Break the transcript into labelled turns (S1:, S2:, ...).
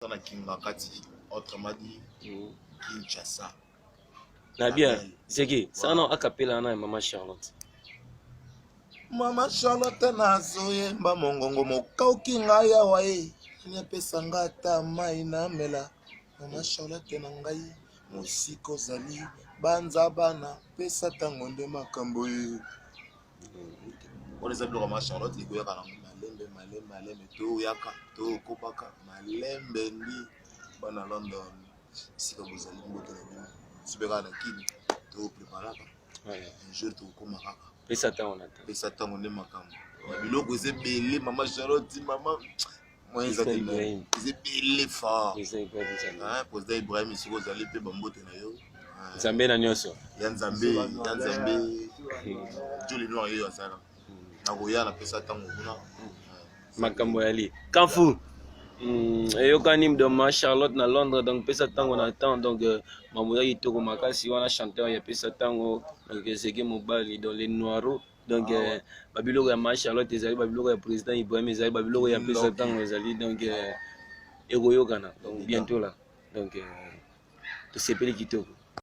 S1: na Kingakati, autrement dit Kinshasa.
S2: Na bien, c'est qui ça non acapella na Maman Charlotte.
S1: Maman Charlotte na zoyemba mongongo mokauki ngai awa e. Nyapesa ngata mai na mela. Maman Charlotte na ngai mosiko zali banza bana pesa tango nde makambo e. On les appelle Maman Charlotte ikoyaka na malembe to yaka to kopaka malembe ndi bana London sika bozali mbote na bino sibeka na kini to préparaka un jour to komaka
S2: Pesa tango
S1: nde makambo biloko ezebele Maman Charlotte maman moyeza te ezebele fort président Ibrahim siko ozali pe bambote na yo
S2: Nzambe na nyonso
S1: ya Nzambe Joli Noir yo asala nakoya na pesa tango kuna
S2: makambo yali Kanfu eyokani Maman Charlotte na Londres donc pesa tango na temps donc mamoya kitoko makasi wana chanteur ya pesa tango donc ezeki mobali dans les noirs donc babiloko ya Maman Charlotte ezali babiloko ya président Ibrahim ezali babiloko ya pesa tango ezali donc ekoyokana donc bientôt là donc tosepeli kitoko